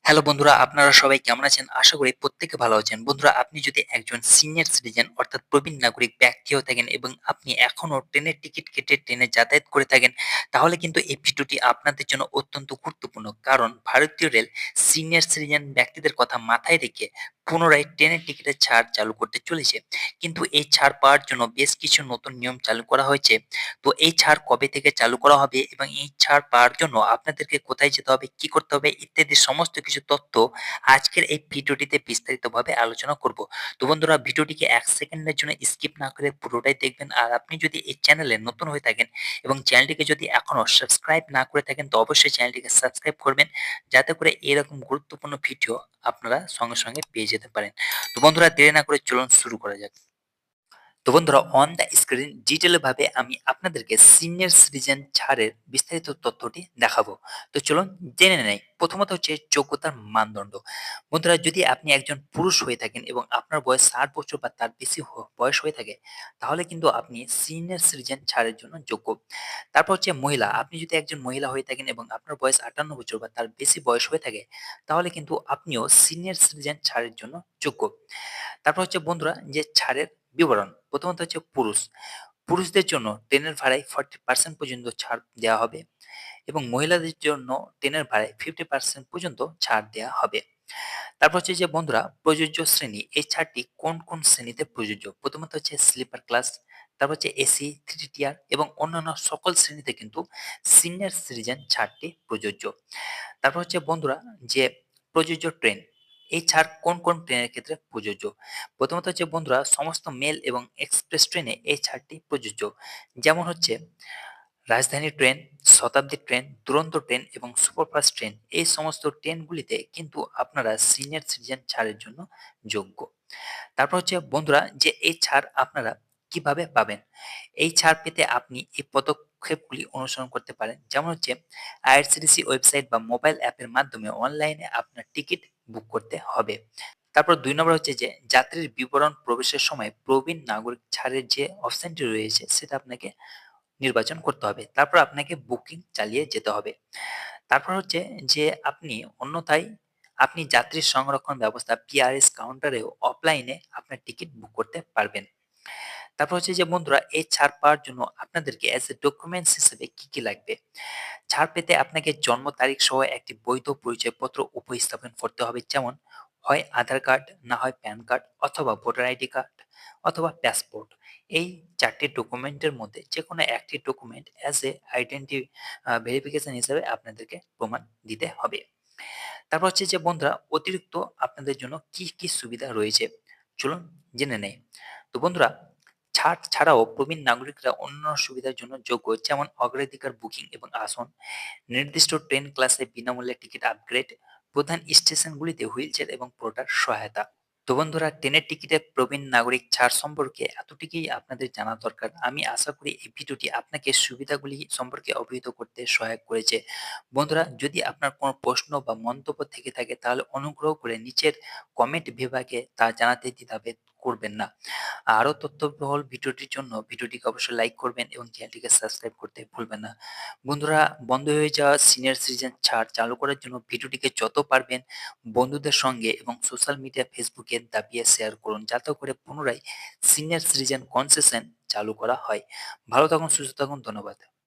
Hello বন্ধুরা, আপনারা সবাই কেমন আছেন? আশা করি প্রত্যেকে ভালো আছেন। বন্ধুরা, আপনি যদি একজন সিনিয়র সিটিজেন অর্থাৎ প্রবীণ নাগরিক ব্যক্তি হয়ে থাকেন এবং আপনি এখনো ট্রেনের টিকিট কেটে ট্রেনে যাতায়াত করে থাকেন, তাহলে কিন্তু এই ভিডিওটি আপনাদের জন্য অত্যন্ত গুরুত্বপূর্ণ। কারণ ভারতীয় রেল সিনিয়র সিটিজেন ব্যক্তিদের কথা মাথায় রেখে পুনরায় ট্রেনের টিকিটের ছাড় চালু করতে চলেছে। কিন্তু এই ছাড় পাওয়ার জন্য বেশ কিছু নতুন নিয়ম চালু করা হয়েছে। তো এই ছাড় কবে থেকে চালু করা হবে এবং এই ছাড় পাওয়ার জন্য আপনাদেরকে কোথায় যেতে হবে, কি করতে হবে ইত্যাদি সমস্ত কিছু তথ্য আজকের এই ভিডিওটিতে বিস্তারিতভাবে আলোচনা করব। তো বন্ধুরা, ভিডিওটিকে ১ সেকেন্ডের জন্য স্কিপ না করে পুরোটাই দেখবেন। আর আপনি যদি এই চ্যানেলে নতুন হয়ে থাকেন এবং চ্যানেলটিকে যদি এখনো সাবস্ক্রাইব না করে থাকেন, তো অবশ্যই চ্যানেলটিকে সাবস্ক্রাইব করবেন, যাতে করে এরকম গুরুত্বপূর্ণ ভিডিও আপনারা সঙ্গে সঙ্গে পেয়ে যেতে পারেন। তো বন্ধুরা, দেরি না করে চলুন শুরু করা যাক। তো বন্ধুরা, অন দ্য স্ক্রিন ডিটেইল ভাবে আমি আপনাদেরকে সিনিয়র সিটিজেন ছাড়ের বিস্তারিত তথ্যটি দেখাবো। তো চলুন জেনে নেই। প্রথমত হচ্ছে যোগ্যতার মানদণ্ড। বন্ধুরা, যদি আপনি একজন পুরুষ হয়ে থাকেন এবং আপনার বয়স ৬০ বছর বা তার বেশি বয়স হয়ে থাকে, তাহলে কিন্তু আপনি সিনিয়র সিটিজেন ছাড়ের জন্য যোগ্য। তারপর হচ্ছে মহিলা। আপনি যদি একজন মহিলা হয়ে থাকেন এবং আপনার বয়স ৫৮ বছর বা তার বেশি বয়স হয়ে থাকে, তাহলে কিন্তু আপনিও সিনিয়র সিটিজেন ছাড়ের জন্য যোগ্য। তারপর হচ্ছে বন্ধুরা, যে ছাড়ের বিবরণ। প্রথমত হচ্ছে পুরুষ। পুরুষদের জন্য ট্রেনের ভাড়ায় 40% পর্যন্ত ছাড় দেওয়া হবে এবং মহিলাদের জন্য ট্রেনের ভাড়ায় 50% পর্যন্ত ছাড় দেওয়া হবে। তারপর হচ্ছে যে বন্ধুরা, প্রযোজ্য শ্রেণী। এই ছাড়টি কোন কোন শ্রেণীতে প্রযোজ্য? প্রথমত হচ্ছে স্লিপার ক্লাস, তারপর হচ্ছে এসি, 3 টিয়ার এবং অন্যান্য সকল শ্রেণীতে কিন্তু সিনিয়র সিটিজেন ছাড়টি প্রযোজ্য। তারপর হচ্ছে বন্ধুরা, যে প্রযোজ্য ট্রেন। এই ছাড় কোন কোন ট্রেনের ক্ষেত্রে প্রযোজ্য? প্রথমত হচ্ছে বন্ধুরা, সমস্ত মেল এবং এক্সপ্রেস ট্রেনে এই ছাড়টি প্রযোজ্য। যেমন হচ্ছে রাজধানী ট্রেন, শতাব্দী ট্রেন, দুরন্ত ট্রেন এবং সুপারফাস্ট ট্রেন। এই সমস্ত ট্রেনগুলিতে কিন্তু আপনারা সিনিয়র সিটিজেন ছাড়ের জন্য যোগ্য। তারপর হচ্ছে বন্ধুরা, যে এই ছাড় আপনারা কিভাবে পাবেন? এই ছাড় পেতে আপনি এই পদক্ষেপগুলি অনুসরণ করতে পারেন। যেমন হচ্ছে আইআরসিটিসি ওয়েবসাইট বা মোবাইল অ্যাপের মাধ্যমে অনলাইনে আপনার টিকিট বুক করতে হবে। তারপর ২ নম্বর হচ্ছে যে যাত্রীর বিবরণ প্রবেশের সময় প্রবীণ নাগরিক ছাড়ের যে অপশনটি রয়েছে সেটা আপনাকে নির্বাচন করতে হবে। তারপর আপনাকে বুকিং চালিয়ে যেতে হবে। তারপর হচ্ছে যে অন্যথায় আপনি যাত্রী সংরক্ষণ ব্যবস্থা পিআরএস কাউন্টারেও অফলাইনে আপনার টিকিট বুক করতে পারবেন। তারপর হচ্ছে যে বন্ধুরা, এই ছাড় পাওয়ার জন্য আপনাদেরকে অ্যাজ এ ডকুমেন্টস হিসেবে কি, কি লাগবে? ছাড় পেতে আপনাকে জন্ম তারিখ সহ একটি বৈধ পরিচয়পত্র উপস্থাপন করতে হবে। যেমন হয় আধার কার্ড, না হয় প্যান কার্ড অথবা ভোটার আইডি কার্ড অথবা পাসপোর্ট। এই ৪ টি ডকুমেন্টের মধ্যে যেকোনো একটি document as a identity verification হিসেবে আপনাদেরকে প্রমাণ দিতে হবে। তারপর হচ্ছে যে বন্ধুরা, অতিরিক্ত আপনাদের জন্য কি, কি সুবিধা রয়েছে? চলুন জেনে নেই। তো বন্ধুরা, ছাড় ছাড়াও প্রবীণ নাগরিকরা অন্য সুবিধার জন্য যোগ্য। যেমন অগ্রাধিকার বুকিং এবং আসন, নির্দিষ্ট ট্রেন ক্লাসে বিনামূল্যে টিকিট আপগ্রেড, প্রধান স্টেশনগুলিতে হুইলচেয়ার এবং পোর্টার সহায়তা। তো বন্ধুরা, ট্রেনের টিকিটে প্রবীণ নাগরিক ছাড় সম্পর্কে এতটুকুই আপনাদের জানা দরকার। আমি আশা করি এই ভিডিওটি আপনাকে সুবিধাগুলি সম্পর্কে অবহিত করতে সহায়ক করেছে। বন্ধুরা, যদি আপনার কোনো প্রশ্ন বা মন্তব্য থেকে থাকে, তাহলে অনুগ্রহ করে নিচের কমেন্ট বিভাগে তা জানাতে দ্বিধাবোধ করবেন না। আরও তথ্যবহুল ভিডিওটির জন্য ভিডিওটিকে অবশ্যই লাইক করবেন এবং চ্যানেলটিকে সাবস্ক্রাইব করতে ভুলবেন না। বন্ধুরা, বন্ধ হয়ে যাওয়া সিনিয়র সিটিজেন ছাড় চালু করার জন্য ভিডিওটিকে যত পারবেন বন্ধুদের সঙ্গে এবং সোশ্যাল মিডিয়া ফেসবুকে দাবিয়ে শেয়ার করুন, যাতে করে পুনরায় সিনিয়র সিটিজেন কনসেশন চালু করা হয়। ভালো থাকুন, সুস্থ থাকুন। ধন্যবাদ।